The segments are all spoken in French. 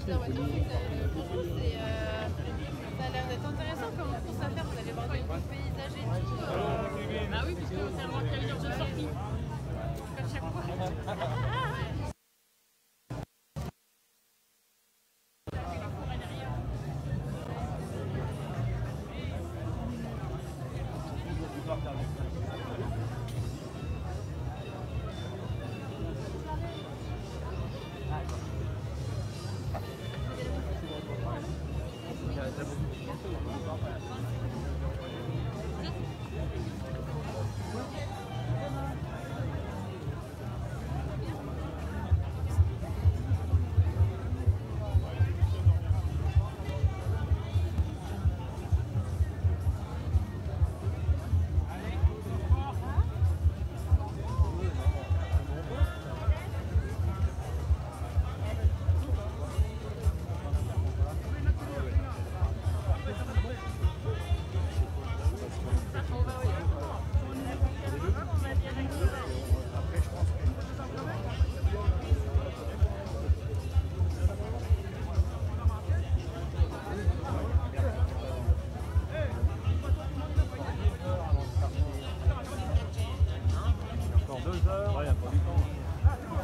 la voiture, c'est que ça a l'air d'être intéressant comme course à faire. Vous allez voir des beaux paysages et tout. Ah oui, parce que c'est un qu'il y a une heure de sortie. À chaque fois.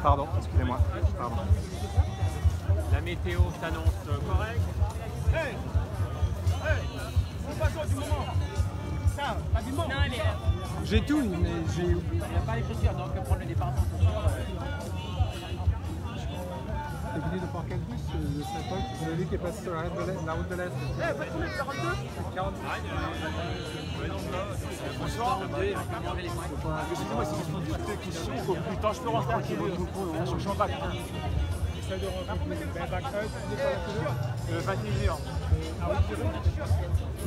Pardon, excusez-moi. Pardon. La météo s'annonce correcte. Hey, c'est pas toi du moment. Ça, pas du moment. Non, elle est là. J'ai tout, mais j'ai oublié. Il n'y a pas les chaussures, donc prendre le départ sans chaussures. T'es venu de par quel bus, le Saint-Paul? Celui qui est passé sur la route de l'Est. Eh, pas combien, 42? 40. Bonsoir. Excusez-moi, c'est une question de question. Putain, je peux rentrer tranquille. Je suis en bac. Essaye de rentrer. Bac 21h.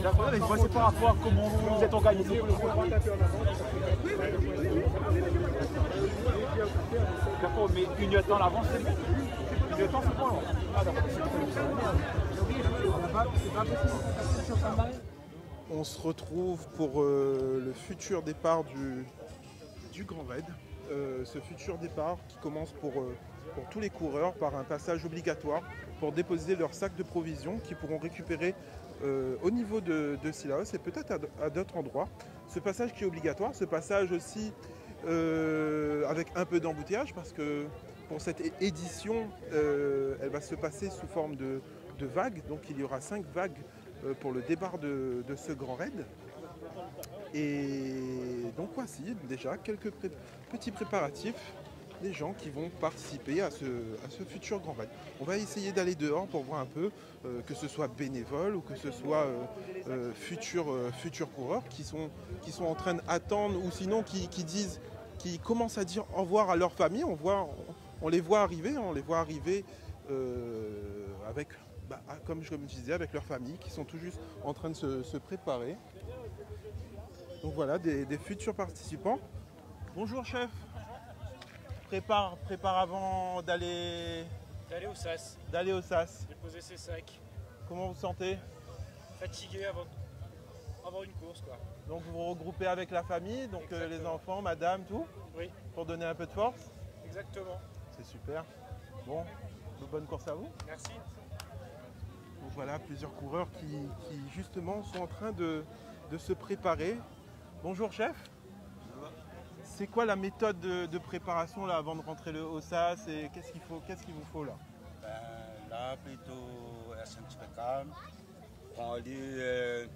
D'accord, mais moi c'est par rapport à comment vous êtes organisé. D'accord, mais une heure de temps à l'avance, c'est bon. Une heure de temps, c'est bon. Ah d'accord. On se retrouve pour le futur départ du Grand Raid. Ce futur départ qui commence pour tous les coureurs par un passage obligatoire pour déposer leur sac de provisions qu'ils pourront récupérer au niveau de Cilaos et peut-être à d'autres endroits. Ce passage qui est obligatoire, ce passage aussi avec un peu d'embouteillage parce que pour cette édition, elle va se passer sous forme de vagues. Donc il y aura 5 vagues pour le départ de ce Grand Raid. Et donc voici déjà quelques petits préparatifs des gens qui vont participer à ce futur Grand Raid. On va essayer d'aller dehors pour voir un peu, que ce soit bénévoles ou que ce soit futurs coureurs qui sont en train d'attendre ou sinon qui commencent à dire au revoir à leur famille. On les voit arriver, avec, comme je disais, avec leur famille qui sont tout juste en train de se préparer. Donc voilà, des futurs participants. Bonjour chef. Prépare avant d'aller D'aller au SAS, Déposer ses sacs. Comment vous vous sentez? Fatigué avant une course, quoi. Donc vous vous regroupez avec la famille, donc les enfants, madame, tout, Oui, pour donner un peu de force. exactement. C'est super. Bon, bonne course à vous. Merci. Donc voilà, plusieurs coureurs qui justement sont en train de se préparer. Bonjour chef. C'est quoi la méthode de préparation là avant de rentrer au SAS et qu'est-ce qu'il vous faut là? Là, plutôt être un petit peu calme. Prendre aller,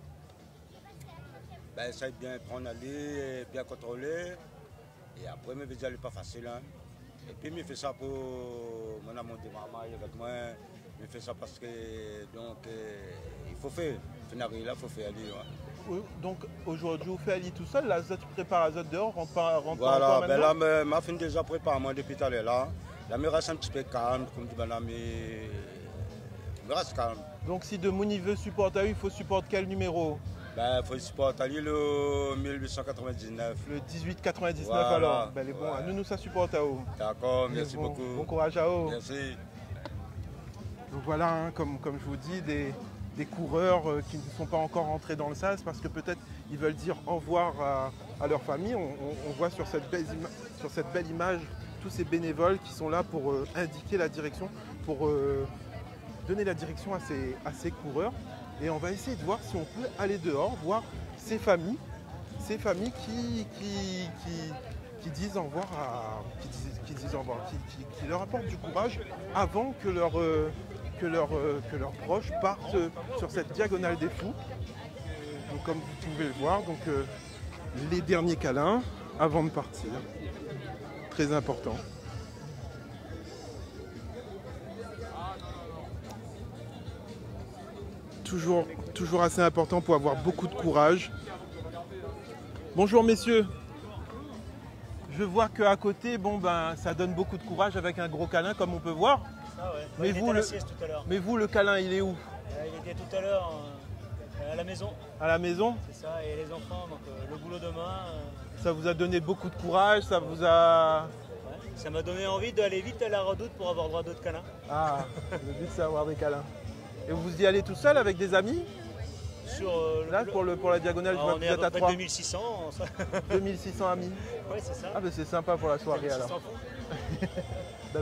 essayer de bien prendre aller, bien contrôler. Et après, mais déjà, il n'est pas facile. Hein. Et puis, je fais ça pour mon amour de maman avec moi. Je fais ça parce que donc, il faut faire. Finari, là, il faut faire aller. Ouais. Donc aujourd'hui, vous faites aller tout seul, là, tu prépares la zone dehors, rentre voilà, pas ben maintenant. là, ma fin déjà préparé moi depuis tout à l'heure là. Là, je reste un petit peu calme, comme dit madame, je reste calme. Donc si de Mouni veut supporter, il faut supporter quel numéro? Ben, il faut supporter le 1899. Le 1899 voilà, alors. Ben, les bons, nous ça supporte à vous. D'accord, merci beaucoup. Bon courage à vous. Merci. Donc voilà, hein, comme je vous dis, des coureurs qui ne sont pas encore rentrés dans le SAS parce que peut-être ils veulent dire au revoir à leur famille. On voit sur cette belle image tous ces bénévoles qui sont là pour indiquer la direction, pour donner la direction à ces coureurs et on va essayer de voir si on peut aller dehors, voir ces familles qui disent au revoir qui leur apportent du courage avant que leurs proches partent sur cette diagonale des fous. Donc, comme vous pouvez le voir, donc, les derniers câlins avant de partir. Très important. Toujours assez important pour avoir beaucoup de courage. Bonjour messieurs. Je vois qu'à côté, bon ben, ça donne beaucoup de courage avec un gros câlin comme on peut voir. Ah ouais. Mais, Ouais, vous, le câlin, il est où? il était tout à l'heure à la maison. À la maison? C'est ça, et les enfants, donc le boulot demain. Ça vous a donné beaucoup de courage, ça vous a... Ouais, ça m'a donné envie d'aller vite à la redoute pour avoir droit d'autres câlins. Ah, le but c'est avoir des câlins. Et vous y allez tout seul avec des amis? Sur là, pour la diagonale, je vois que vous êtes à 3. 2600. 2600 amis. Ouais, c'est ça. Ah, ben c'est sympa pour la soirée alors. Ouais,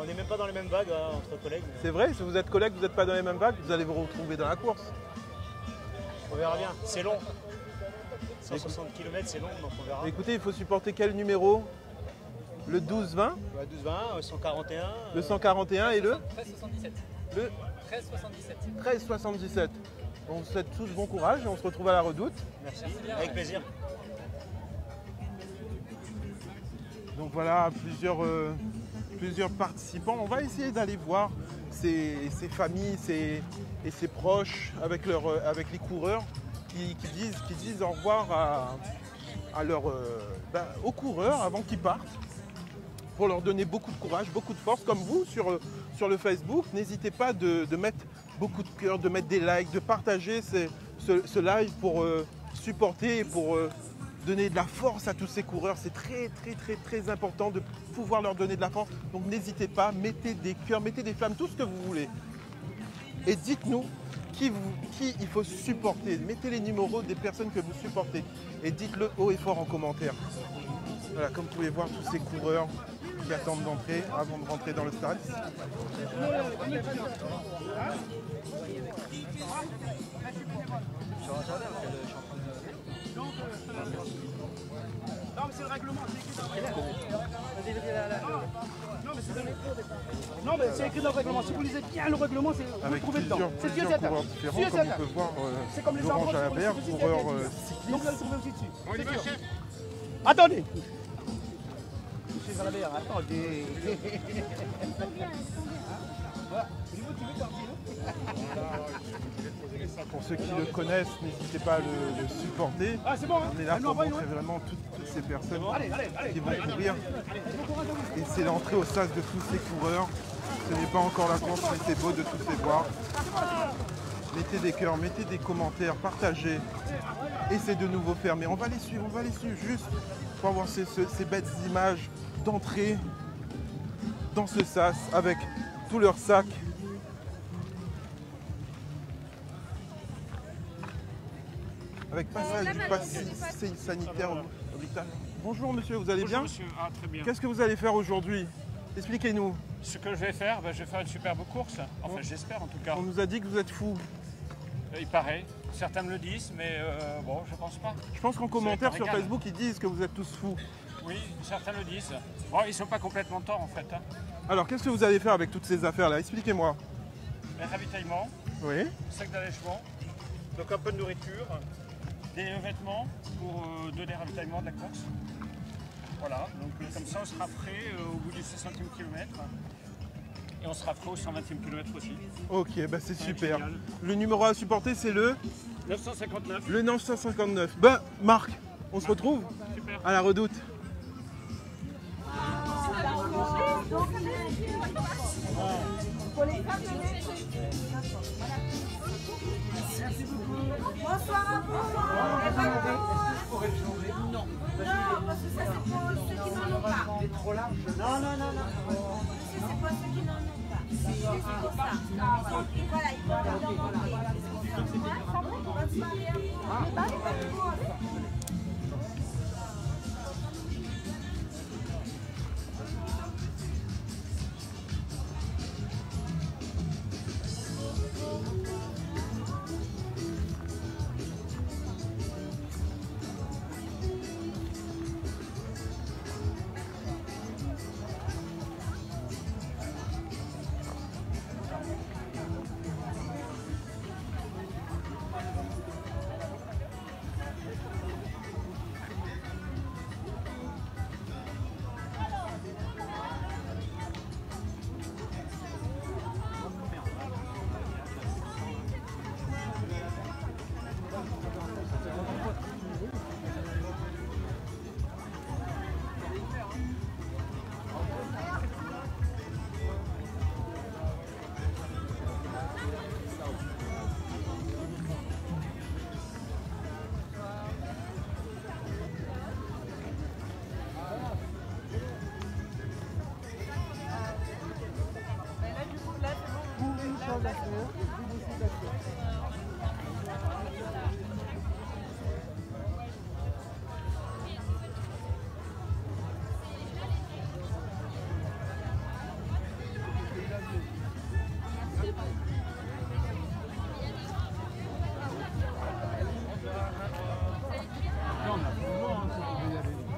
on n'est même pas dans les mêmes vagues entre collègues. Mais... C'est vrai, si vous êtes collègues, vous n'êtes pas dans les mêmes vagues, vous allez vous retrouver dans la course. On verra bien, c'est long. 160 km, c'est long, donc on verra. Écoutez, il faut supporter quel numéro? Le 12-20 ouais, 12-20, 141. Le 141 et le 1377. Le 1377. 1377. On vous souhaite tous bon courage et on se retrouve à la redoute. Merci, avec plaisir. Donc voilà, plusieurs participants. On va essayer d'aller voir ces familles et ces proches avec les coureurs qui disent au revoir aux coureurs avant qu'ils partent, pour leur donner beaucoup de courage, beaucoup de force, comme vous sur le Facebook. N'hésitez pas de mettre beaucoup de cœur, de mettre des likes, de partager ce live pour supporter et pour donner de la force à tous ces coureurs. C'est très très très très important de pouvoir leur donner de la force. Donc n'hésitez pas, mettez des cœurs, mettez des flammes, tout ce que vous voulez. Et dites-nous qui il faut supporter. Mettez les numéros des personnes que vous supportez. Et dites-le haut et fort en commentaire. Voilà, comme vous pouvez voir, tous ces coureurs qui attendent d'entrer avant de rentrer dans le stade. Non mais c'est le règlement, non mais c'est écrit dans le règlement, si vous lisez bien le règlement, vous le trouvez dedans. C'est plusieurs coureurs différents, comme on peut voir Laurent Jalabert, coureur cycliste. Donc là, vous trouvez aussi dessus. On y va, chef. Attendez. Monsieur Jalabert, attendez. Pour ceux qui le connaissent, n'hésitez pas à le supporter. Ah, c'est bon, hein. On est là pour montrer vraiment toutes ces personnes qui vont courir. Et c'est l'entrée au sas de tous ces coureurs. Ce n'est pas encore la course, mais c'est beau de tous les voir. Mettez des cœurs, mettez des commentaires, partagez. Et c'est de nouveau fermé. On va les suivre juste pour avoir ces belles images d'entrée dans ce sas avec tous leurs sacs. Avec passage du pass sanitaire hôpital. Bonjour monsieur, vous allez bien? Bonjour monsieur, très bien. Qu'est-ce que vous allez faire aujourd'hui? Expliquez-nous. Ce que je vais faire, je vais faire une superbe course. Enfin, j'espère en tout cas. On nous a dit que vous êtes fou. Il paraît. Certains me le disent, mais bon, je pense pas. Je pense qu'en commentaire sur Facebook, ils disent que vous êtes tous fous. Oui, certains le disent. Bon, ils sont pas complètement tort en fait. Hein. Alors, qu'est-ce que vous allez faire avec toutes ces affaires-là? Expliquez-moi. Les ravitaillements. Oui. Sac d'allègement. Donc un peu de nourriture. Des vêtements pour donner ravitaillement de la course. Voilà, donc comme ça on sera frais au bout du 60e kilomètre. Et on sera frais au 120e kilomètre aussi. Ok, bah c'est super. Le numéro à supporter, c'est le 959. Le 959. Ben, Marc, on se retrouve Super. À la redoute. Bonsoir à vous. Non. Non, parce que ça c'est pour ceux qui n'en ont pas. Il est trop large. Non. C'est pour ceux qui n'en ont pas. C'est pour ça. Et voilà, il faut leur demander. Bonne soirée à vous.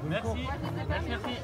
Merci. Merci.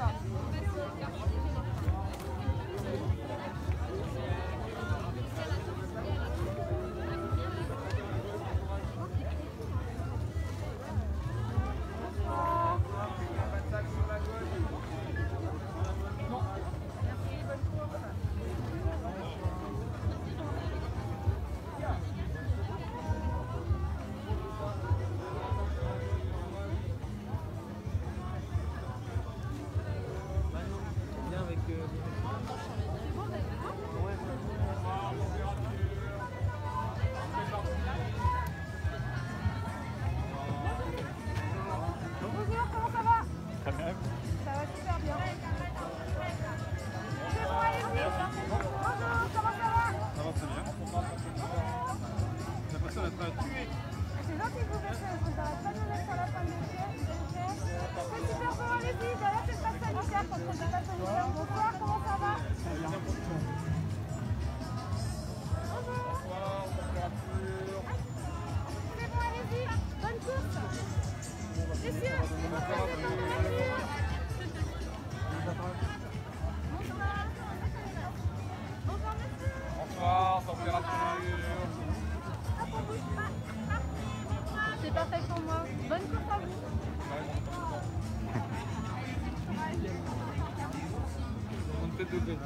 C'est parfait pour moi. Bonne course à vous.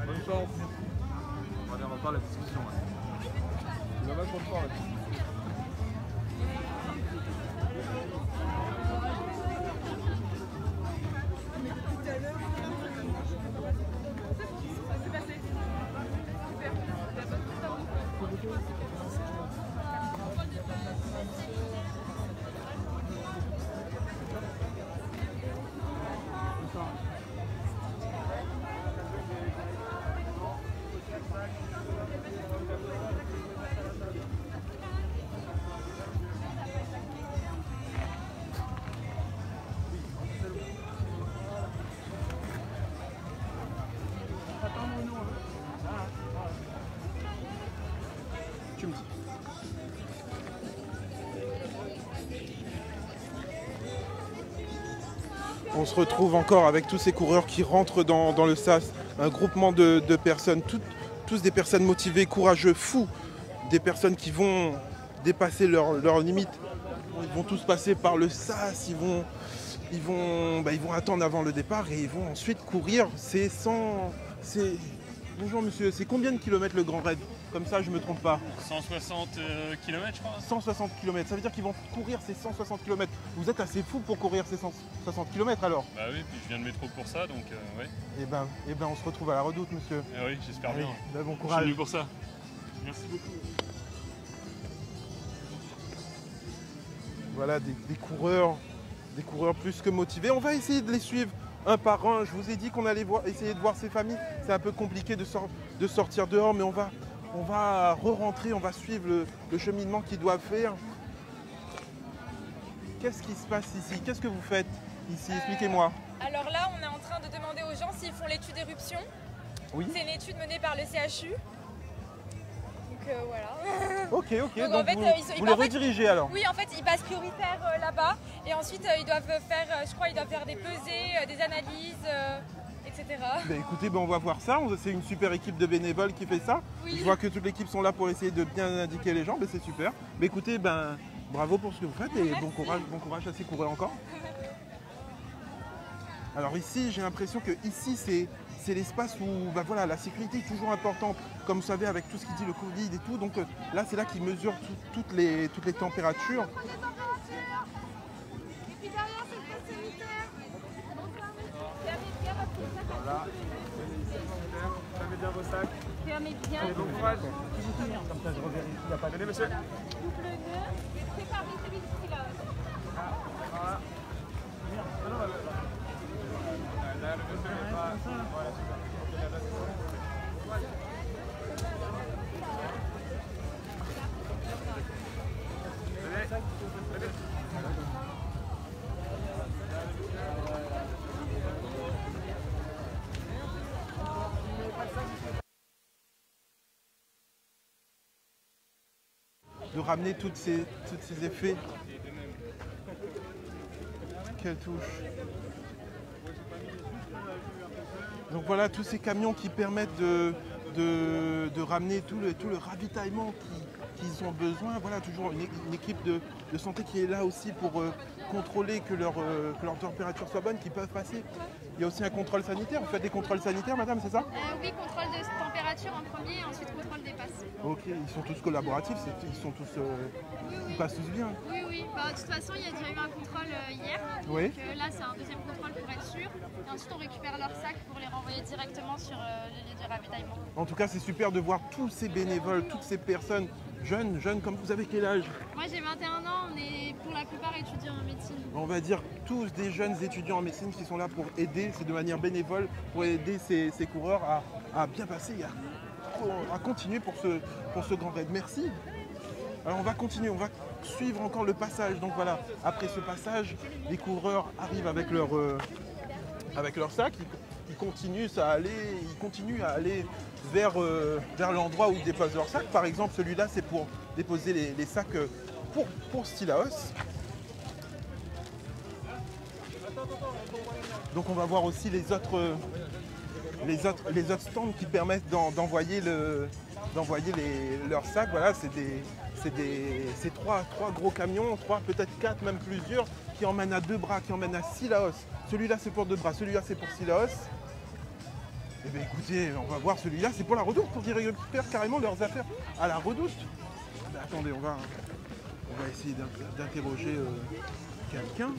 Bonne chance. On va faire la discussion. Il va vachement fort là. Tu me dis. On se retrouve encore avec tous ces coureurs qui rentrent dans le SAS, un groupement de personnes, tous des personnes motivées, courageux, fous, des personnes qui vont dépasser leurs limites. Ils vont tous passer par le SAS, ils vont attendre avant le départ et ils vont ensuite courir. Bonjour monsieur, c'est combien de kilomètres le Grand Raid? Comme ça, je ne me trompe pas. 160 km, je crois. 160 km, ça veut dire qu'ils vont courir ces 160 km. Vous êtes assez fou pour courir ces 160 km alors? Bah oui, puis je viens de métro pour ça, donc ouais. Eh ben, on se retrouve à la Redoute, monsieur. Eh oui, j'espère bien. Ben, bon Je courage. suis venu pour ça. Merci beaucoup. Voilà, des coureurs plus que motivés. On va essayer de les suivre un par un. Je vous ai dit qu'on allait essayer de voir ces familles. C'est un peu compliqué de sortir dehors, mais on va re-rentrer, on va suivre le cheminement qu'ils doivent faire. Qu'est-ce qui se passe ici? Qu'est-ce que vous faites ici? Expliquez-moi. Alors là, on est en train de demander aux gens s'ils font l'étude d'éruption. Oui. C'est une étude menée par le CHU. Donc voilà. Ok. Donc, Donc en fait, vous les redirigez alors? Oui, en fait, ils passent prioritaire là-bas. Et ensuite, ils doivent faire des pesées, des analyses, etc. Ben, écoutez, on va voir ça. C'est une super équipe de bénévoles qui fait ça. Oui. Je vois que toute l'équipe sont là pour essayer de bien indiquer les gens. Ben, c'est super. Mais écoutez, bravo pour ce que vous faites et bon courage à ces coureurs encore. Alors ici, j'ai l'impression que ici, c'est l'espace où voilà, la sécurité est toujours importante. Comme vous savez, avec tout ce qui dit le Covid et tout. Donc là, c'est là qu'ils mesurent toutes les températures. Et puis derrière, c'est le poste sanitaire. Voilà. Fermez bien vos sacs. Fermez bien. Et bon courage. Comme ça, je revérifie. Il n'y a pas de... Venez, monsieur. Double nœud. Préparez celui-ci là. Voilà. Là, le monsieur n'est pas... Voilà, super. ramener tous ces effets. Quelle touche. Donc voilà, tous ces camions qui permettent de ramener tout le ravitaillement qu'ils ont besoin. Voilà, toujours une équipe de santé qui est là aussi pour contrôler que leur température soit bonne, qu'ils peuvent passer. Il y a aussi un contrôle sanitaire. Vous faites des contrôles sanitaires, madame, c'est ça? Oui, contrôle de température en premier, ensuite contrôle des passes. Ok, ils sont tous collaboratifs, ils sont tous, ils passent tous bien. Oui, oui. Bah, de toute façon, il y a déjà eu un contrôle hier. Oui. Donc là, c'est un deuxième contrôle pour être sûr. Et ensuite, on récupère leurs sacs pour les renvoyer directement sur les lieux de ravitaillement. En tout cas, c'est super de voir tous ces bénévoles, toutes ces personnes jeunes, comme vous avez quel âge? Moi, j'ai 21 ans, on est pour la plupart étudiants en médecine. On va dire tous des jeunes étudiants en médecine qui sont là pour aider, c'est de manière bénévole, pour aider ces coureurs à bien passer, à continuer pour ce grand raid. Merci. Alors on va continuer, on va suivre encore le passage. Donc voilà, après ce passage, les coureurs arrivent avec leur sac, ils continuent à aller vers l'endroit où ils déposent leur sac. Par exemple, celui-là, c'est pour déposer les sacs pour Stylaos. Donc on va voir aussi les autres stands qui permettent d'envoyer leurs sacs. Voilà, c'est trois gros camions, peut-être 4, même plusieurs, qui emmènent à 2 bras, qui emmènent à Stylaos. Celui-là c'est pour 2 bras, celui-là c'est pour Stylaos. Eh bien écoutez, on va voir celui-là, c'est pour la Redoute, pour qu'ils récupèrent carrément leurs affaires à la Redoute. Mais attendez, on va essayer d'interroger quelqu'un.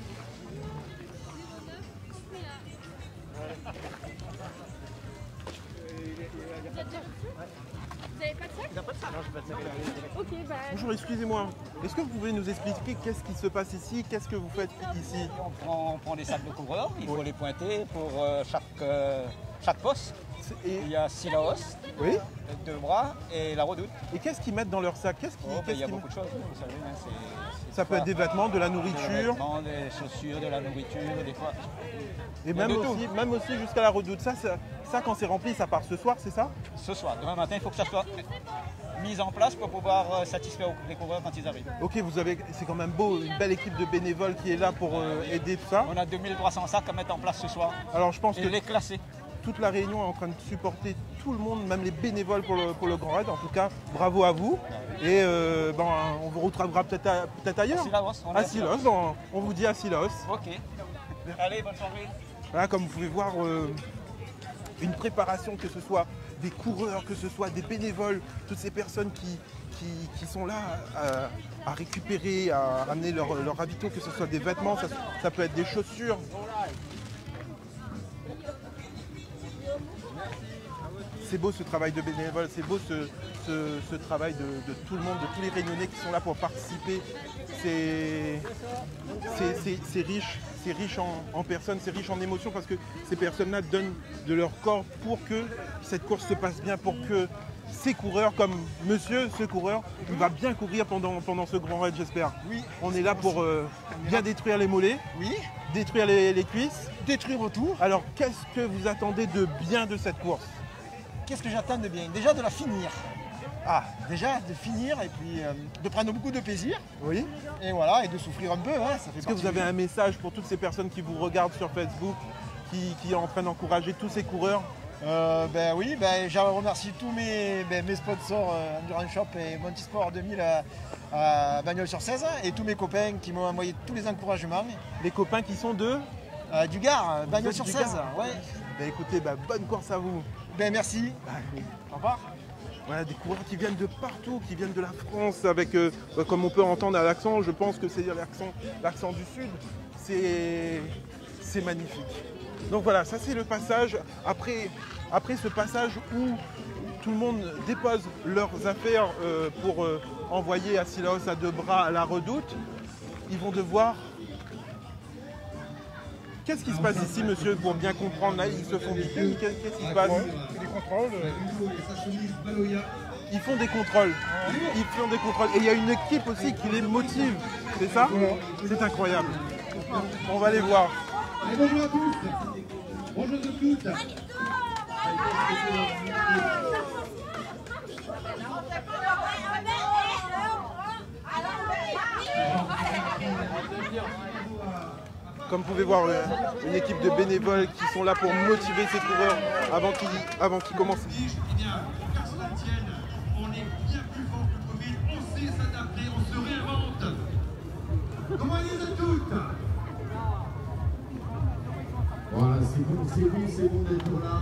Vous n'avez pas de sac? Non, j'ai pas de sac. Ok, bah... Bonjour, excusez-moi. Est-ce que vous pouvez nous expliquer qu'est-ce qui se passe ici? Qu'est-ce que vous faites ici? On prend des sacs de coureurs, il faut les pointer pour chaque poste. Il y a Stylaos, oui, 2 bras et la Redoute. Et qu'est-ce qu'ils mettent dans leur sac? Il y a beaucoup de choses, vous savez. Ça peut être des vêtements, de la nourriture. Des chaussures, de la nourriture, des fois. Et même aussi jusqu'à la Redoute. Ça, quand c'est rempli, ça part ce soir, c'est ça? Ce soir. Demain matin, il faut que ça soit mis en place pour pouvoir satisfaire les coureurs quand ils arrivent. Ok, c'est quand même beau, une belle équipe de bénévoles qui est là pour aider tout ça. On a 2300 sacs à mettre en place ce soir. Alors je pense que les classer. Toute la Réunion est en train de supporter tout le monde, même les bénévoles pour le Grand Raid. En tout cas, bravo à vous. Et on vous retrouvera peut-être ailleurs. À Stylaos, on vous dit à Stylaos. Ok. Allez, bonne soirée. Voilà, comme vous pouvez voir, une préparation, que ce soit des coureurs, que ce soit des bénévoles, toutes ces personnes qui sont là à récupérer, à ramener leur ravito, que ce soit des vêtements, ça peut être des chaussures. C'est beau ce travail de bénévole, c'est beau ce travail de tout le monde, de tous les Réunionnais qui sont là pour participer. C'est riche en personnes, c'est riche en émotions parce que ces personnes-là donnent de leur corps pour que cette course se passe bien, pour que ces coureurs, comme monsieur, ce coureur, il va bien courir pendant ce grand raid, j'espère. Oui. On est là pour bien détruire les mollets, oui, détruire les cuisses, détruire autour. Alors, qu'est-ce que vous attendez de bien de cette course? Qu'est-ce que j'attends de bien? Déjà de la finir. Ah, déjà de finir et puis de prendre beaucoup de plaisir. Oui. Et voilà, et de souffrir un peu. Hein, Est-ce que vous avez un message pour toutes ces personnes qui vous regardent sur Facebook, qui sont en train d'encourager tous ces coureurs? Oui, je remercie tous mes sponsors Endurance Shop et Montisport 2000 à Bagnols-sur-Cèze et tous mes copains qui m'ont envoyé tous les encouragements. Les copains qui sont de du Gard, Bagnols-sur-Cèze. Ouais. Écoutez, bonne course à vous. Merci. Au revoir. Voilà, des coureurs qui viennent de partout, qui viennent de la France, avec, comme on peut entendre à l'accent, je pense que c'est l'accent du Sud. C'est magnifique. Donc voilà, ça c'est le passage. Après ce passage où tout le monde dépose leurs affaires pour envoyer à Stylaos à 2 bras à la Redoute, ils vont devoir... Qu'est-ce qui se passe ici, monsieur, pour bien comprendre? Là, ils se font des films. Qu'est-ce qui se passe? Des contrôles. Ils font des contrôles. Ils font des contrôles. Et il y a une équipe aussi qui les motive. C'est ça? C'est incroyable. On va les voir. Bonjour à tous. Bonjour à toutes. Comme vous pouvez voir, une équipe de bénévoles qui sont là pour motiver ces coureurs avant qu'ils commencent. Eh bien, personne ne tienne, on est bien plus fort que le Covid, on sait s'adapter, on se réinvente. Comment allez-vous toutes? Voilà, c'est bon d'être là.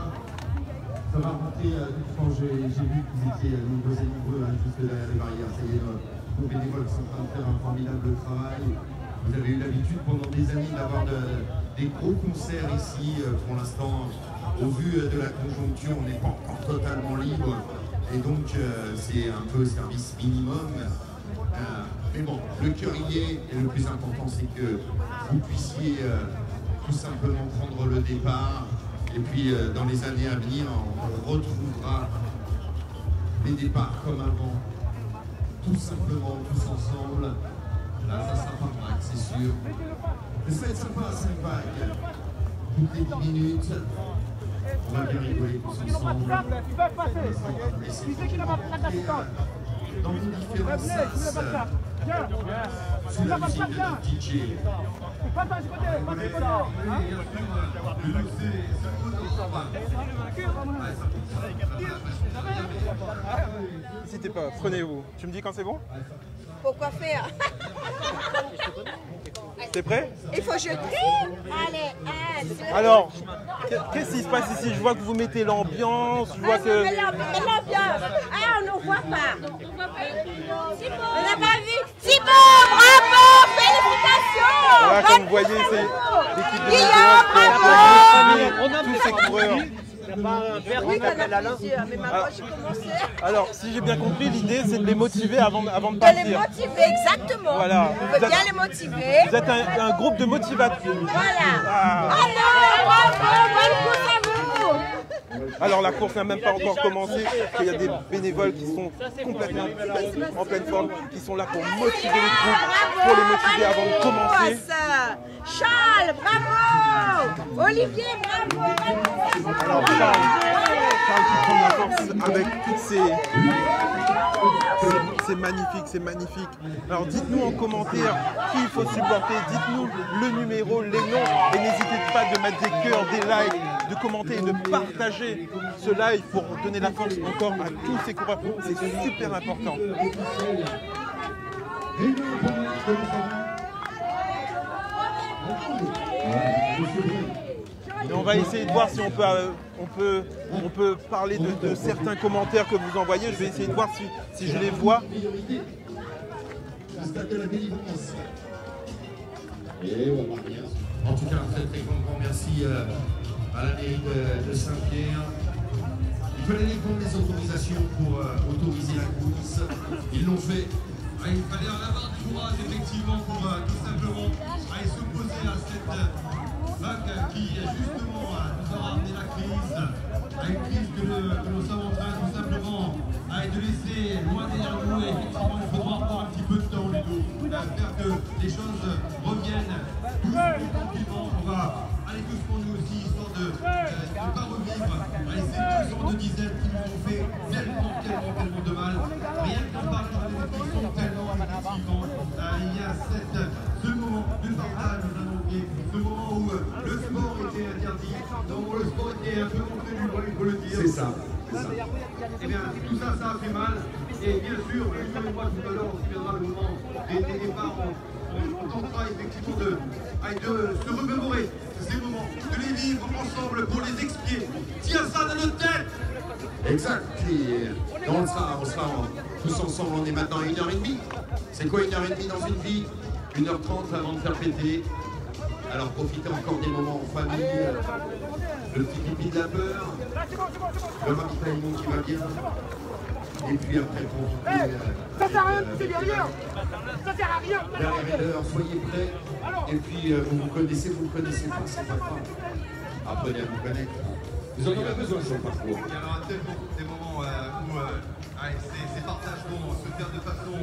Ça va remonter quand j'ai vu qu'ils étaient nombreux et nombreux juste derrière les barrières. Ça y est, nos bénévoles sont en train de faire un formidable travail. Vous avez eu l'habitude pendant des années d'avoir des gros concerts ici. Pour l'instant, au vu de la conjoncture, on n'est pas encore totalement libre. Et donc, c'est un peu service minimum. Mais bon, le cœur y est. Et le plus important, c'est que vous puissiez tout simplement prendre le départ. Et puis, dans les années à venir, on retrouvera les départs comme avant. Tout simplement, tous ensemble. Là, ça sera pas mal, c'est sûr. Mais ça va être sympa à 5 vagues. Toutes les 10 minutes, on va bien rigoler tous ensemble. Dans vos différents sas, sous la musique de notre DJ. N'hésitez pas, prenez-vous. Tu me dis quand c'est bon? Pourquoi faire? T'es prêt? Il faut jeter. Allez, Alors, qu'est-ce qui se passe ici? Je vois que vous mettez l'ambiance, je vois que... l'ambiance. Ah, on ne voit pas. On n'a pas vu. C'est bon, bravo, félicitations. Voilà, comme vous voyez, c'est l'équipe de Guillaume, bravo. Tous ces coureurs. Oui, t'en as plusieurs, mais maintenant j'ai commencé. Alors, si j'ai bien compris, l'idée c'est de les motiver avant de De partir. les motiver, exactement. Voilà. On veut bien les motiver. Vous êtes un groupe de motivateurs. Voilà. Ah. Alors, bravo, bonne course à vous. Alors la course n'a même pas encore commencé, il y a des bénévoles qui sont complètement en pleine forme, qui sont là pour motiver les troupes, pour les motiver avant de commencer. Charles, bravo. Olivier, bravo. Alors Charles qui prend la force avec toutes c'est magnifique, c'est magnifique. Alors dites-nous en commentaire qui il faut supporter, dites-nous le numéro, les noms, et n'hésitez pas de mettre des cœurs, des likes, de commenter et de partager ce live pour donner la force encore à tous ces coureurs. C'est super important. Et on va essayer de voir si on peut parler de certains commentaires que vous envoyez. Je vais essayer de voir si je les vois. En tout cas, un très très grand merci à la mairie de Saint-Pierre. Il fallait aller prendre les autorisations pour autoriser la course. Ils l'ont fait. Il fallait en avoir du courage effectivement pour tout simplement s'opposer à cette vague qui justement nous a ramené la crise. À une crise que nous sommes en train tout simplement de laisser loin derrière nous. Et effectivement, il faudra encore un petit peu de temps, Ludo, faire que les choses reviennent tous tranquillement. On va aller tous pour nous aussi, histoire de ne pas revivre ces 2 ans de dizaines qui nous ont fait tellement de mal. Rien qu'en parlant des effectifs tellement effectivement, il y a ce moment de partage, nous avons oublié, ce moment où le sport était interdit, où le sport était un peu montré du doigt, il faut le dire. C'est ça. Eh bien, tout ça, ça a fait mal. Et bien sûr, moi tout à l'heure, on se viendra le moment des départs. On tentera effectivement de se remémorer ces moments, de les vivre ensemble pour les expier. Tiens ça dans notre tête. Exact. On sera tous ensemble. On est maintenant à 1h30. C'est quoi 1h30 dans une vie? 1h30 avant de faire péter. Alors profitez encore des moments en famille. Le petit pipi de la peur. Le ravitaillement qui va bien. Et puis après, profitez. Ça sert à rien, c'est derrière. Ça sert à rien. Derrière, soyez prêts. Et puis, vous me connaissez pas, c'est pas grave. Apprenez à vous connaître. Vous en aurez besoin sur le parcours. Il y aura tellement des moments où ces partages vont se faire de façon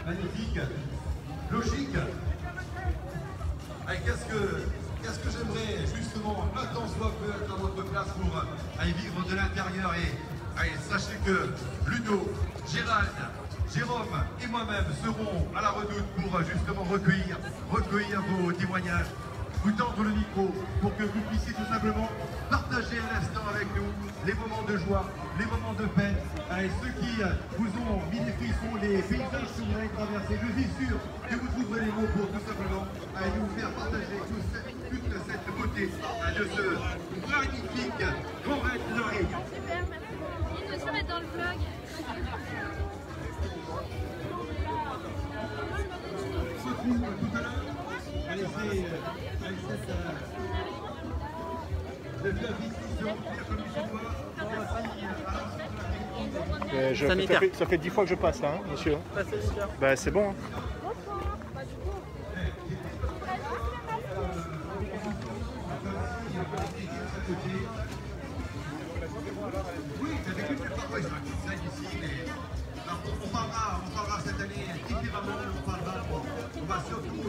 magnifique, logique. Qu'est-ce que j'aimerais justement, un temps soit peu être dans votre place pour aller vivre de l'intérieur et sachez que Ludo, Gérald, Jérôme et moi-même serons à la redoute pour justement recueillir vos témoignages, vous tendre le micro pour que vous puissiez tout simplement partager un instant avec nous les moments de joie, les moments de peine, et ceux qui vous ont mis des frissons, les paysages que vous avez traversés. Je suis sûr que vous trouverez les mots pour tout simplement nous faire partager toute cette beauté de ce magnifique Grand Raid de la Réunion. Super, merci. Il doit se mettre dans le vlog. On se retrouve tout à l'heure. Allez, c'est le fleuve ici se remplir comme il se doit. Ça fait 10 fois que je passe là, hein, monsieur. Ben, c'est bon. Hein. Oui, c'est avec une parfois ils sont ici, mais on parlera cette année différemment, on va surtout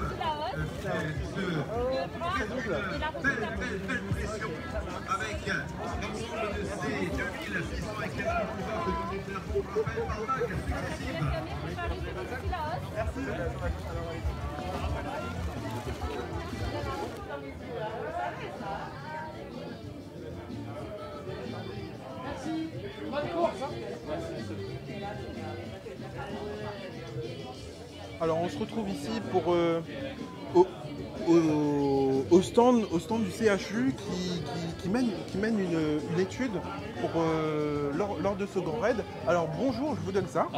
belle pression avec l'ensemble de ces 2600 et quelques coureurs que nous déclarons par vagues successives. Alors on se retrouve ici pour au stand du CHU qui mène une étude pour, lors de ce grand raid. Alors bonjour, je vous donne ça.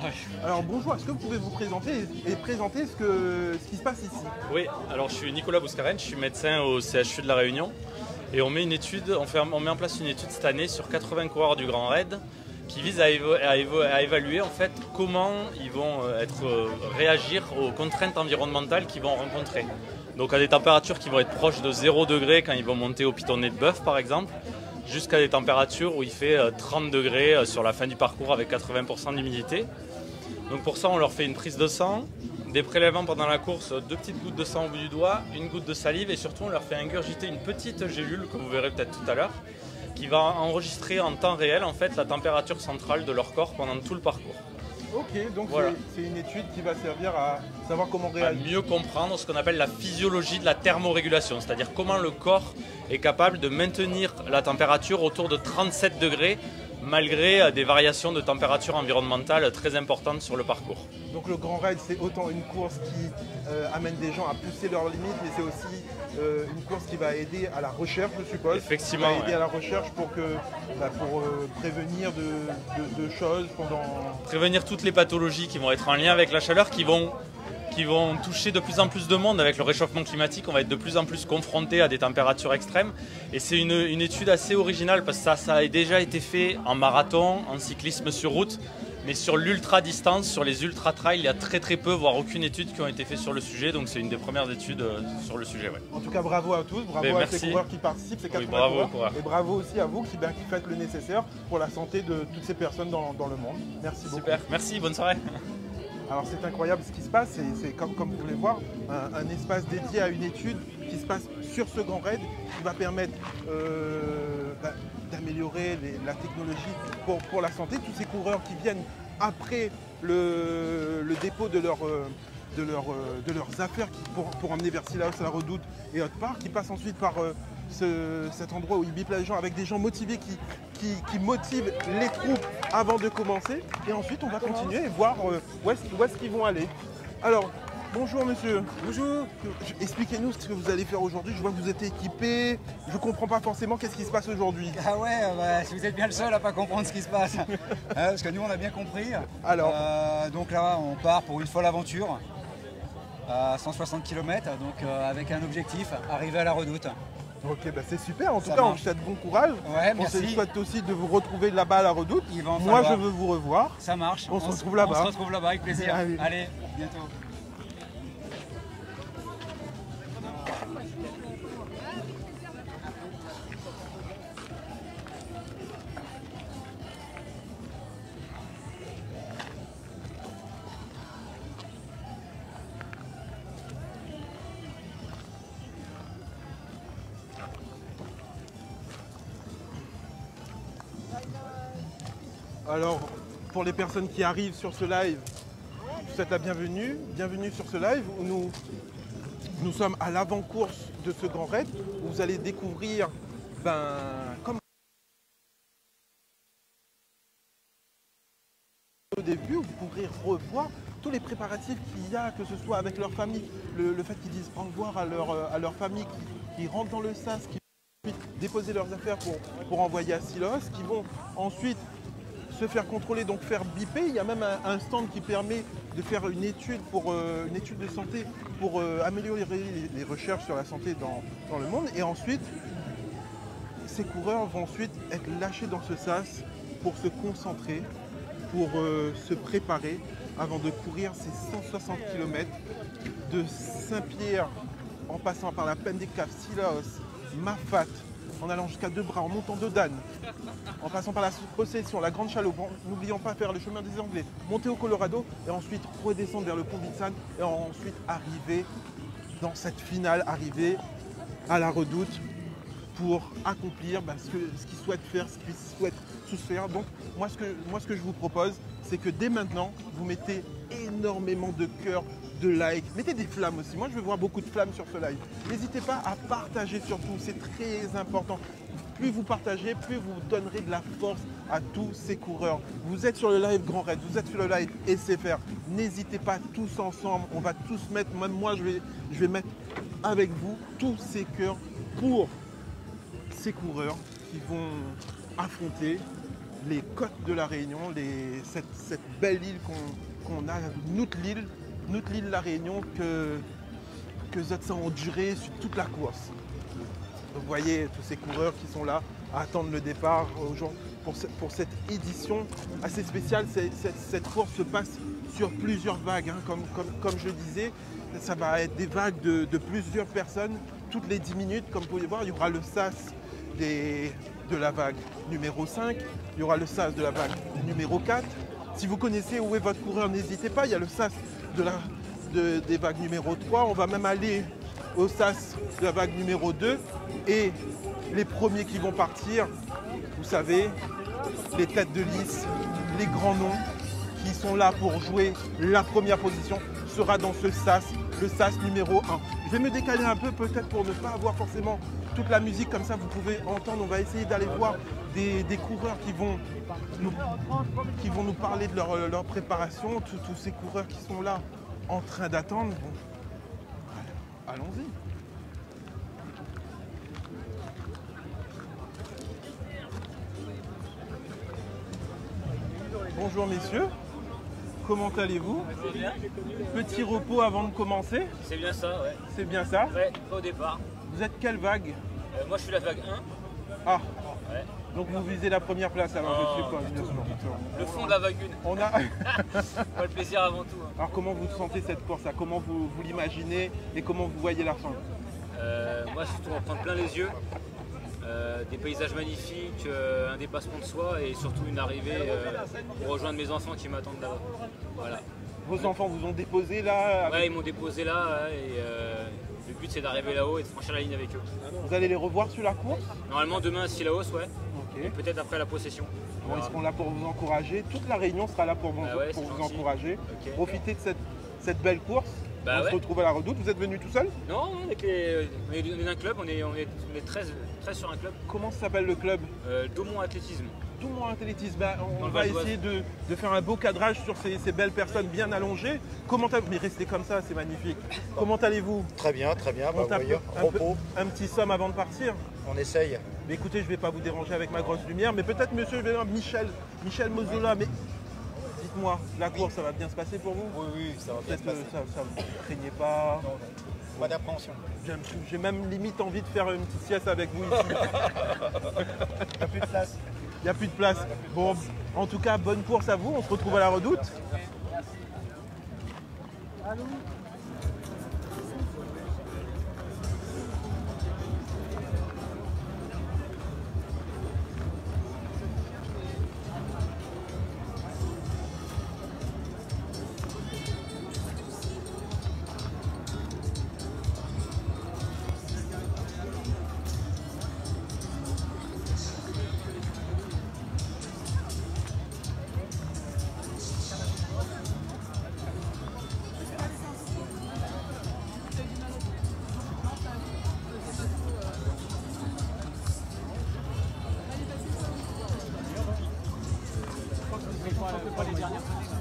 Alors bonjour, est-ce que vous pouvez vous présenter et présenter ce qui se passe ici? Oui, alors je suis Nicolas Bouscarène, je suis médecin au CHU de La Réunion et on met en place une étude cette année sur 80 coureurs du grand raid qui vise à évaluer en fait comment ils vont réagir aux contraintes environnementales qu'ils vont rencontrer. Donc à des températures qui vont être proches de 0 degré quand ils vont monter au pitonnet de bœuf par exemple, jusqu'à des températures où il fait 30 degrés sur la fin du parcours avec 80% d'humidité. Donc pour ça on leur fait une prise de sang, des prélèvements pendant la course, 2 petites gouttes de sang au bout du doigt, une goutte de salive et surtout on leur fait ingurgiter une petite gélule que vous verrez peut-être tout à l'heure, qui va enregistrer en temps réel en fait la température centrale de leur corps pendant tout le parcours. Ok, donc voilà. C'est une étude qui va servir à savoir comment réagir. À mieux comprendre ce qu'on appelle la physiologie de la thermorégulation, c'est-à-dire comment le corps est capable de maintenir la température autour de 37 degrés malgré des variations de température environnementale très importantes sur le parcours. Donc le Grand Raid, c'est autant une course qui amène des gens à pousser leurs limites, mais c'est aussi une course qui va aider à la recherche, je suppose. Effectivement. Qui va aider à la recherche pour prévenir de choses pendant... Prévenir toutes les pathologies qui vont être en lien avec la chaleur, qui vont toucher de plus en plus de monde. Avec le réchauffement climatique, on va être de plus en plus confronté à des températures extrêmes. Et c'est une étude assez originale parce que ça a déjà été fait en marathon, en cyclisme sur route. Mais sur l'ultra-distance, sur les ultra-trails, il y a très peu, voire aucune étude qui ont été faites sur le sujet. Donc c'est une des premières études sur le sujet. Ouais. En tout cas, bravo à tous, bravo à ces coureurs qui participent, ces 80 coureurs. Et bravo aussi à vous qui faites le nécessaire pour la santé de toutes ces personnes dans le monde. Merci beaucoup. Super, merci, bonne soirée. Alors c'est incroyable ce qui se passe, c'est comme vous pouvez voir, un espace dédié à une étude qui se passe sur ce grand raid qui va permettre d'améliorer la technologie pour la santé. Tous ces coureurs qui viennent après le dépôt de leurs affaires pour emmener vers Sillaos, la Redoute et autre part, qui passent ensuite par cet endroit où ils bipent les gens avec des gens motivés qui motivent les troupes avant de commencer. Et ensuite, on va continuer et voir où est-ce qu'ils vont aller. Alors, bonjour monsieur. Bonjour. Expliquez-nous ce que vous allez faire aujourd'hui. Je vois que vous êtes équipé. Je ne comprends pas forcément qu'est-ce qui se passe aujourd'hui. Ah ouais, si vous êtes bien le seul à pas comprendre ce qui se passe. Parce que nous, on a bien compris. Alors donc là, on part pour une folle aventure. À 160 km, donc avec un objectif, arriver à la Redoute. Ok, c'est super. En tout cas, on vous souhaite bon courage. Ouais, on merci. se souhaite aussi de vous retrouver là-bas à la Redoute. Moi, je veux vous revoir. Ça marche. On se retrouve là-bas. On se retrouve là-bas avec plaisir. Allez, bientôt. Alors, pour les personnes qui arrivent sur ce live, vous souhaite la bienvenue. Bienvenue sur ce live où nous sommes à l'avant-course de ce grand raid où vous allez découvrir, comme au début, vous pourrez revoir tous les préparatifs qu'il y a, que ce soit avec leur famille, le fait qu'ils disent au revoir à leur famille, qui rentrent dans le sas, qui vont déposer leurs affaires pour envoyer à Silos, qui vont ensuite se faire contrôler, donc faire biper. Il y a même un stand qui permet de faire une étude de santé pour améliorer les recherches sur la santé dans le monde. Et ensuite, ces coureurs vont ensuite être lâchés dans ce sas pour se concentrer, pour se préparer avant de courir ces 160 km de Saint-Pierre en passant par la Plaine des Caves, Sillaos, Mafat, en allant jusqu'à Debras, en montant de Dan, en passant par la Possession, la Grande Chaloupe, n'oublions pas faire le chemin des Anglais, monter au Colorado et ensuite redescendre vers le pont Vitsan et ensuite arriver dans cette finale, arriver à la Redoute pour accomplir ce qu'ils souhaitent faire, ce qu'ils souhaitent tous faire. Donc moi ce que je vous propose, c'est que dès maintenant, vous mettez énormément de cœur, de likes, mettez des flammes aussi. Moi je veux voir beaucoup de flammes sur ce live. N'hésitez pas à partager surtout, c'est très important. Plus vous partagez, plus vous donnerez de la force à tous ces coureurs. Vous êtes sur le live Grand Raid, vous êtes sur le live SFR. N'hésitez pas, tous ensemble, on va tous mettre, même moi je vais mettre avec vous tous ces cœurs pour ces coureurs qui vont affronter les côtes de la Réunion, cette belle île qu'on a, notre île la Réunion que Zotsa ont duré sur toute la course. Donc vous voyez tous ces coureurs qui sont là à attendre le départ pour cette édition assez spéciale. Cette course se passe sur plusieurs vagues, hein. Comme je le disais, ça va être des vagues de plusieurs personnes toutes les 10 minutes. Comme vous pouvez voir, il y aura le sas de la vague numéro 5, il y aura le sas de la vague numéro 4. Si vous connaissez où est votre coureur, n'hésitez pas, il y a le sas des vagues numéro 3. On va même aller au sas de la vague numéro 2. Et les premiers qui vont partir, vous savez, les têtes de liste, les grands noms qui sont là pour jouer la première position, sera dans ce sas, le sas numéro 1. Je vais me décaler un peu peut-être pour ne pas avoir forcément toute la musique, comme ça vous pouvez entendre. On va essayer d'aller voir des coureurs qui vont nous parler de leur préparation, tous ces coureurs qui sont là en train d'attendre. Bon, allons-y. Bonjour messieurs, comment allez-vous? Petit repos avant de commencer? C'est bien ça, ouais. C'est bien ça? Ouais, pas au départ. Vous êtes quelle vague? Moi je suis la vague 1. Ah, ouais. Donc vous visez la première place alors je suis quoi? Le fond de la vague 1. On a... Pas le plaisir avant tout. Hein. Alors comment vous sentez cette course là? Comment vous l'imaginez et comment vous voyez la fin? Moi surtout on va prendre plein les yeux. Des paysages magnifiques, un dépassement de soi et surtout une arrivée pour rejoindre mes enfants qui m'attendent là-bas. Voilà. Vos enfants vous ont déposé là? Ouais, ils m'ont déposé là et le but c'est d'arriver là-haut et de franchir la ligne avec eux. Vous allez les revoir sur la course? Normalement demain à Sillaos, ouais. Okay. Et peut-être après la possession. Bon, ils seront là pour vous encourager. Toute la Réunion sera là pour vous encourager. Okay. Profitez de cette belle course. On se retrouve à la Redoute. Vous êtes venu tout seul? Non, on est d'un club, on est 13 sur un club. Comment s'appelle le club? Daumont Athlétisme. Daumont Athlétisme. On va essayer de faire un beau cadrage sur ces belles personnes bien allongées. Mais restez comme ça, c'est magnifique. Comment allez-vous? Très bien, très bien. Bah, un petit somme avant de partir? On essaye. Mais écoutez, je ne vais pas vous déranger avec ma grosse lumière, mais peut-être monsieur Michel Mozola, mais dites-moi, la course, ça va bien se passer pour vous? Oui, ça va bien se passer. Ça vous ne craignez pas? Non, pas d'appréhension. J'ai même limite envie de faire une petite sieste avec vous ici. Il n'y a plus de place. Il n'y a plus de place. Bon, en tout cas, bonne course à vous. On se retrouve à la Redoute. Allô ? sentait pas les dernières positions.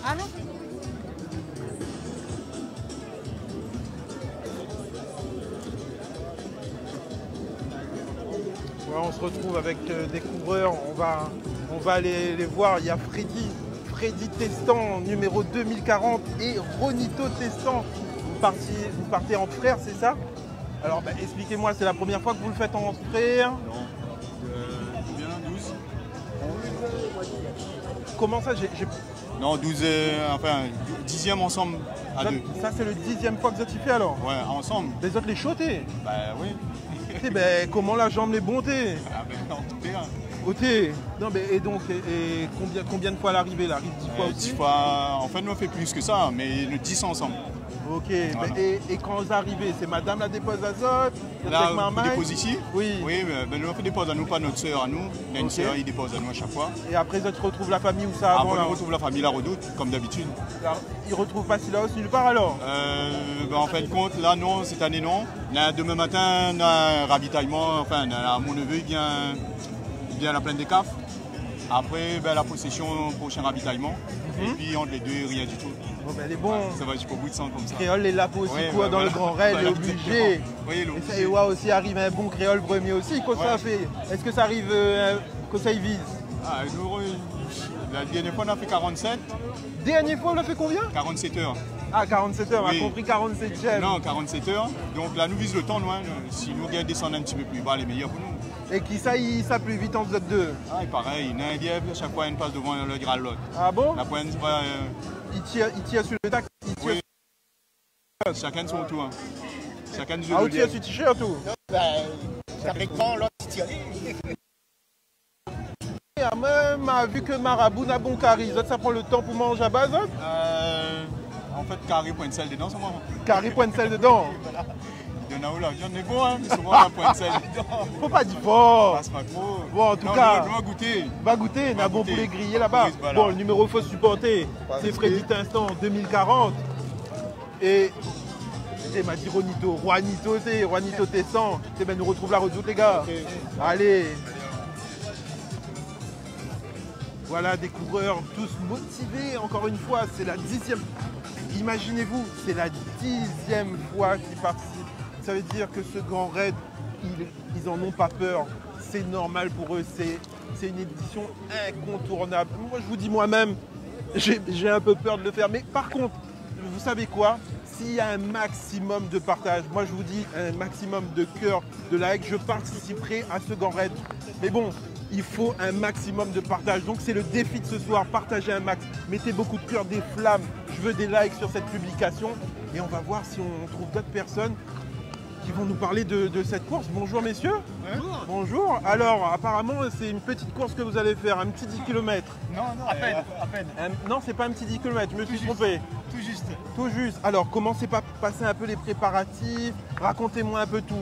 Allô? Voilà, on se retrouve avec des coureurs, on va aller les voir. Il y a Freddy Testan, numéro 2040, et Ronito Testan. Vous partez en frère, c'est ça? Alors bah, expliquez-moi, c'est la première fois que vous le faites en frère? Non, bien 12. Comment ça Non, 12, enfin 10e ensemble à 2. Ça c'est le 10e fois que vous êtes fait alors? Ouais, ensemble. Les autres les chotés? Bah oui. Et ben comment la jambe les bontés? Ah ben en tout cas. Ôté. Non mais et donc et combien de fois à l'arrivée là? 10 fois aussi? 10 fois, en fait nous on fait plus que ça, mais le 10 ensemble. Ok, Voilà. et quand vous arrivez, c'est madame la dépose azote? Là, on dépose ici? Oui. Oui, ben nous on fait dépose à nous, pas notre soeur à nous. Il y a une soeur, il dépose à nous à chaque fois. Et après, ils retrouvent la famille où ça avant Après, là? on retrouve la famille, la Redoute, comme d'habitude. Ils retrouvent pas Silaos nulle part alors? Ben, en fin de compte, là non, cette année non. Là, demain matin, on a un ravitaillement, enfin, mon neveu il vient à la plaine des Cafes. Après, ben, la possession, prochain ravitaillement. Et puis entre les deux, rien du tout. Bon, ben, elle est bon. Ça va jusqu'au bout de sang comme ça. Créole, les lapins aussi, Ouais, quoi, ouais, dans voilà. le grand raid, il est obligé. Oui, il est Et obligé. ça, et ouais, aussi arrive un bon créole premier aussi. Qu'est-ce que ça fait? Est-ce que ça arrive que ça y vise? Ah, la dernière fois, on a fait 47. Dernière fois, on a fait combien? 47 heures. Ah, 47 heures, on a Oui. compris 47e. Non, 47 heures. Donc là, nous vise le temps loin. Si nous regardons descendre un petit peu plus bas, les meilleurs pour nous. Et qui ça, il ça plus vite en Z2? Ah, et pareil, il y a un lièvre, à chaque fois, il passe devant le grand l'autre. Ah bon? La pointe, Il tire sur le tac. oui. Chacun de son tour. Chacun de Ah, il tire sur le t-shirt tout? Ça fait quand l'autre tire? Et même vu que Marabout n'a bon carré, ça prend le temps pour manger à base? En fait, carré, point de sel dedans, c'est moi. Carré, point de sel dedans? Il y en a où la viande est bon, hein, mais souvent la point de sel dedans. Faut pas dire fort. Passe pas trop. Bon, en tout Non, cas, on va goûter. Va goûter, on a bon poulet grillé là-bas. Oui, voilà. Bon, le numéro faut supporter, c'est Freddy Testan 2040. Et il m'a dit Ronito, c'est Ronito Testan. C'est ben nous retrouve la Redoute les gars. Okay. Allez. Voilà des coureurs tous motivés. Encore une fois, c'est la 10e. Imaginez-vous, c'est la 10e fois qu'ils participent. Ça veut dire que ce grand raid, ils en ont pas peur. C'est normal pour eux, c'est une édition incontournable. Moi, je vous dis moi-même, j'ai un peu peur de le faire. Mais par contre, vous savez quoi? S'il y a un maximum de partage, moi je vous dis un maximum de cœur, de like, je participerai à ce grand raid. Mais bon, il faut un maximum de partage. Donc c'est le défi de ce soir, partagez un max. Mettez beaucoup de cœur, des flammes. Je veux des likes sur cette publication. Et on va voir si on trouve d'autres personnes qui vont nous parler de cette course. Bonjour messieurs. Bonjour. Bonjour. Alors apparemment c'est une petite course que vous allez faire, un petit 10 km. Non, à peine. Non, c'est pas un petit 10 km, je me suis trompé. Tout juste. Tout juste. Alors comment s'est passé un peu les préparatifs? Racontez-moi un peu tout.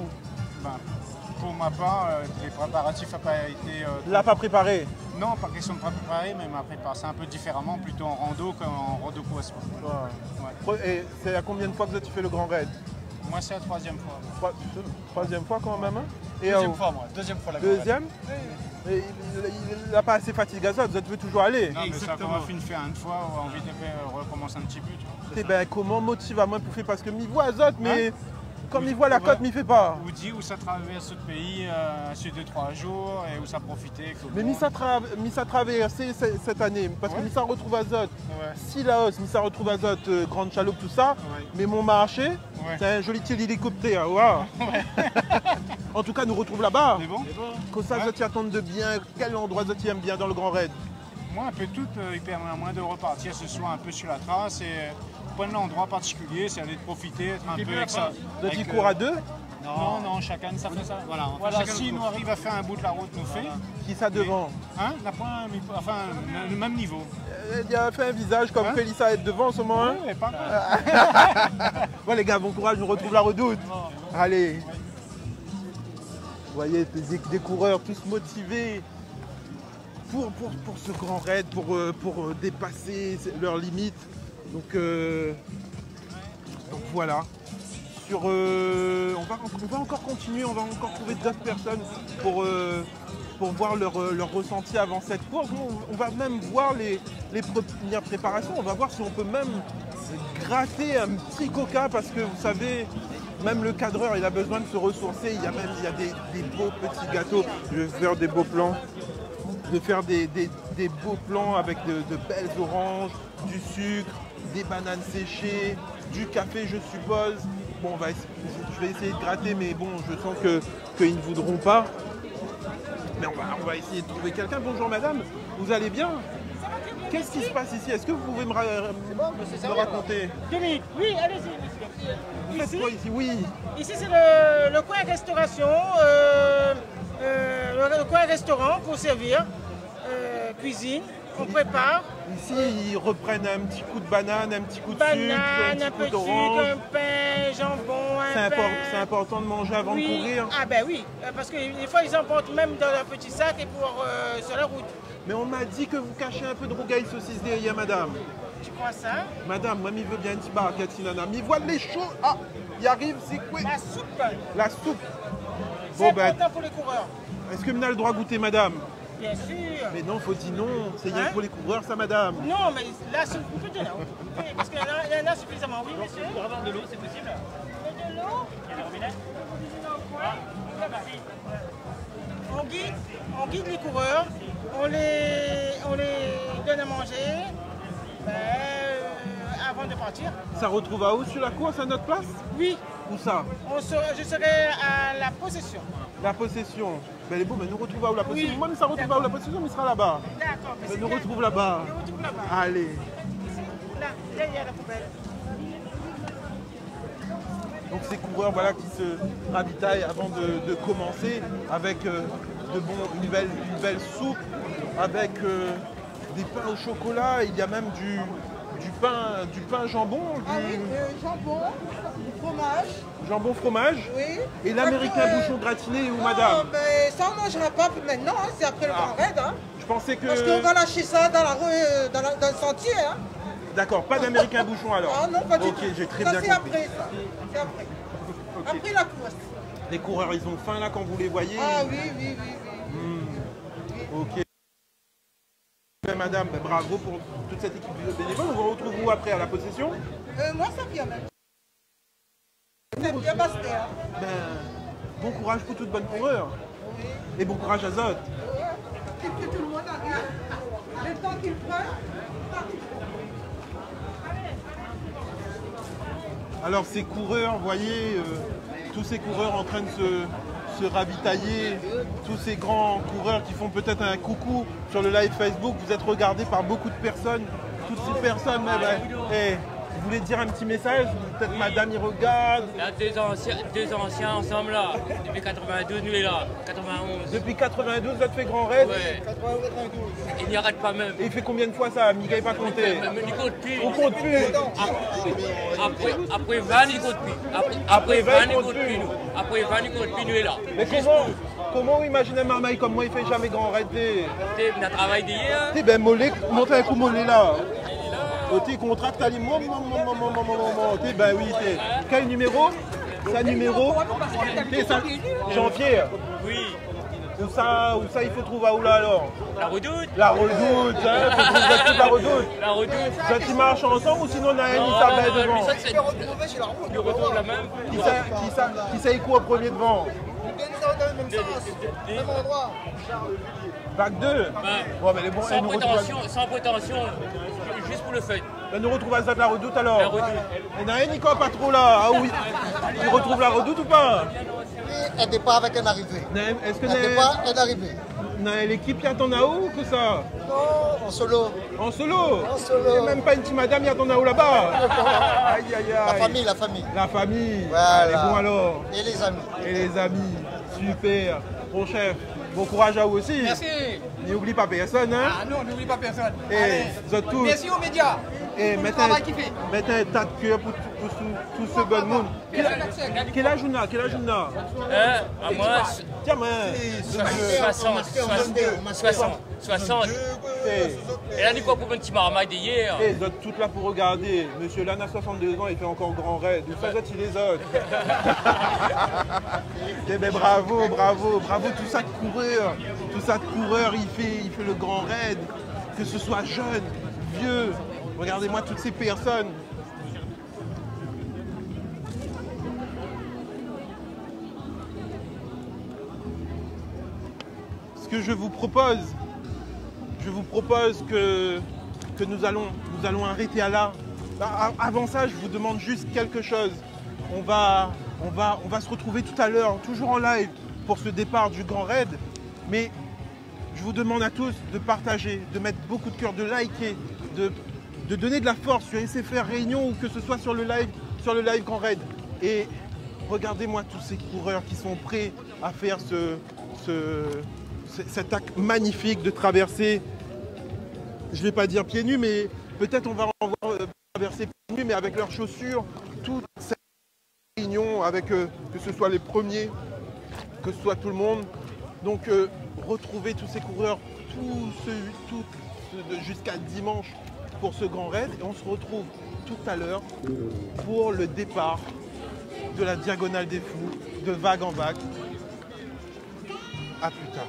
Pour ma part, les préparatifs n'ont pas été... L'a pas préparé? Non, pas question de pas préparer, mais ma préparation un peu différemment, plutôt en rando qu'en rando course. Ouais. Et c'est à combien de fois que tu fais le grand raid? Moi, c'est la 3e fois. Troisième fois quand même, hein? Deuxième fois, moi. Deuxième fois la grande Deuxième? Et il n'a pas assez fatigué à ça, vous veux toujours aller? Non, mais ça commence une fois, envie de recommencer un petit peu. Et ben comment motive à moi pour faire? Parce que m'y voit Azote, mais comme il voit la côte, m'y fait pas. Vous dit où ça traverse le pays sur 2-3 jours et où ça profitait. Mais Missa traversé cette année, parce que Missa retrouve Azote. Silaos, Missa retrouve Azote, Grande Chaloupe, tout ça. Mais mon marché, c'est un joli petit hélicoptère. Wow. En tout cas, nous retrouve là-bas. C'est bon. Comme ça, je t'y attends de bien. Quel endroit je t'y aime bien dans le Grand Raid? Moi, un peu tout, il permet à moins de repartir ce soir un peu sur la trace et prendre l'endroit particulier, c'est aller de profiter, être un peu avec ça. Donc il court à deux? Non, chacun ça fait ça. Voilà, si nous arrive à faire un bout de la route, nous fait. Qui ça devant? Hein? Enfin, le même niveau. Il a fait un visage comme Félissa être devant en ce moment. Hein? Oui, pas Bon les gars, bon courage, nous retrouve la redoute. Allez. Vous voyez, des coureurs tous motivés pour ce grand raid, pour dépasser leurs limites. Donc voilà. On va encore continuer, on va encore trouver d'autres personnes pour voir leur ressenti avant cette course. On va même voir les premières préparations, on va voir si on peut même gratter un petit coca parce que vous savez, même le cadreur il a besoin de se ressourcer, il y a des beaux petits gâteaux. Je vais faire des beaux plans. De faire des beaux plans avec de belles oranges, du sucre, des bananes séchées, du café je suppose. Bon, je vais essayer de gratter, mais bon, je sens qu'ils ne voudront pas. Mais on va essayer de trouver quelqu'un. Bonjour madame, vous allez bien? Qu'est-ce qui se passe ici? Est-ce que vous pouvez me raconter? 2 minutes. Oui, allez-y. Vous faites quoi ici? Oui. Ici, c'est le coin restauration, le coin restaurant pour servir, cuisine. On prépare. Ici, ils reprennent un petit coup de banane, un petit coup de sucre, un peu de sucre, un pain, jambon, un pain. C'est important de manger avant de courir. Ah ben oui, parce que des fois, ils emportent même dans leur petit sac et sur la route. Mais on m'a dit que vous cachez un peu de rougail saucisse derrière, madame. Tu crois ça? Madame, moi, il veut bien un petit barquette, nana. Mais voilà les choses. Ah, il arrive, c'est quoi? La soupe. La soupe. C'est important pour les coureurs. Est-ce que vous avez le droit de goûter, madame? Bien sûr. Mais non, faut dire non. C'est rien pour les coureurs, ça, madame. Non, mais là, c'est beaucoup de là. Parce qu'il y en a suffisamment. Oui, monsieur. Pour avoir de l'eau, c'est possible? De l'eau? Il y a des robinets? On guide les coureurs, on les donne à manger avant de partir. Ça retrouve à où sur la course, à notre place? Oui. Où ça? Je serai à la possession. La possession. Ben, les beaux, nous retrouve à où la possession? Oui. Moi, mais ça retrouve à où la possession, mais il sera là-bas. D'accord. Ben, nous retrouve là-bas. Allez. Là, il y a la poubelle. Donc ces coureurs voilà, qui se ravitaillent avant de commencer avec une belle soupe, avec des pains au chocolat, il y a même du pain jambon. Jambon, fromage. Jambon, fromage. Oui. Et l'américain bouchon gratiné où madame? Mais ça on ne mangera pas maintenant, hein, c'est après le grand raid. Hein. Je pensais que... Parce qu'on va lâcher ça dans la rue, dans le sentier. Hein. D'accord, pas d'américain bouchon alors? Ah non, pas du tout. Ok, j'ai très bien compris. C'est après ça. C'est après. Okay. Après la course. Les coureurs, ils ont faim là quand vous les voyez? Ah oui. Ok. Madame, bravo pour toute cette équipe de bénévoles. On vous retrouve où après à la possession? Moi, ça vient même. C'est bien passé. Bon courage pour toute bonne coureur. Oui. Et bon courage à Zot. Que tout le monde arrive. Le temps qu'il prend. Alors ces coureurs, vous voyez, tous ces coureurs en train de se ravitailler, tous ces grands coureurs qui font peut-être un coucou sur le live Facebook, vous êtes regardés par beaucoup de personnes, toutes ces personnes, vous voulez dire un petit message? Peut-être madame y regarde. Il y a deux anciens ensemble là, depuis 92 nous est là, 91. Depuis 92 vous avez fait grand raid? Ouais. 92. Il n'y arrête pas même. Et il fait combien de fois ça? Miguel n'est pas compté. Il compte plus. On compte plus. Après 20 il compte plus. Après 20 il compte plus nous. Après 20 il compte plus nous est là. Mais comment vous imaginez un marmaille comme moi, il fait jamais grand raid? On a travaillé d'hier. T'es ben mollet, montez un coup mollet là. T'es contrat, t'as les mots, ben oui, t'es. Quel numéro? C'est un numéro? T'es Jean-Pierre? Oui. Où ça il faut trouver à où là alors? La redoute. La redoute, hein? Faut trouver toute la redoute. La redoute. Ça tu marches ensemble ou sinon on a un Isabelle devant? Tu retrouves la même. Qui sait quoi au premier devant? Même endroit. Bac 2? Bon, mais les bons, sans prétention, juste pour le fun. Nous retrouve à la redoute alors? La redoute. Il n'y en a un Nico pas trop là. Ah oui. Tu retrouves la redoute ou pas? un départ avec un arrivé. Est-ce que un départ, un arrivé. L'équipe y a ton AO ou que ça? Non, en solo. En solo? En solo. Et même pas une petite madame, y a ton AO là-bas. Aïe, aïe, aïe. La famille, la famille. La famille. Voilà. Allez, bon alors. Et les amis. Et les amis. Super. Bon chef, bon courage à vous aussi. Merci. N'oublie pas personne, hein? Ah non, n'oublie pas personne. Et tous. Merci aux médias. Et mettez un tas de cœur pour tout ce bon monde. Quel âge on a? Quel âge on a? À moi, tiens, moi. 60. Et là, du coup, pour un petit maramaille d'hier. Et vous êtes toutes là pour regarder. Monsieur Lana, 62 ans, il fait encore grand raid. Où ça, il les autres. Eh ben, bravo, bravo, bravo, tout ça de coureur. Tout ça de coureur, il fait le grand raid. Que ce soit jeune, vieux. Regardez-moi toutes ces personnes. Ce que je vous propose que nous allons arrêter à là. Avant ça, je vous demande juste quelque chose. On va se retrouver tout à l'heure, toujours en live, pour ce départ du Grand Raid. Mais je vous demande à tous de partager, de mettre beaucoup de cœur, de liker, de donner de la force sur SFR Réunion ou que ce soit sur le live Grand Raid. Et regardez-moi tous ces coureurs qui sont prêts à faire cet acte magnifique de traverser, je ne vais pas dire pieds nus, mais peut-être on va en voir traverser pieds nus, mais avec leurs chaussures, toute cette réunion, avec que ce soit les premiers, que ce soit tout le monde. Donc retrouver tous ces coureurs jusqu'à dimanche pour ce grand raid. Et on se retrouve tout à l'heure pour le départ de la Diagonale des Fous, de vague en vague. À plus tard.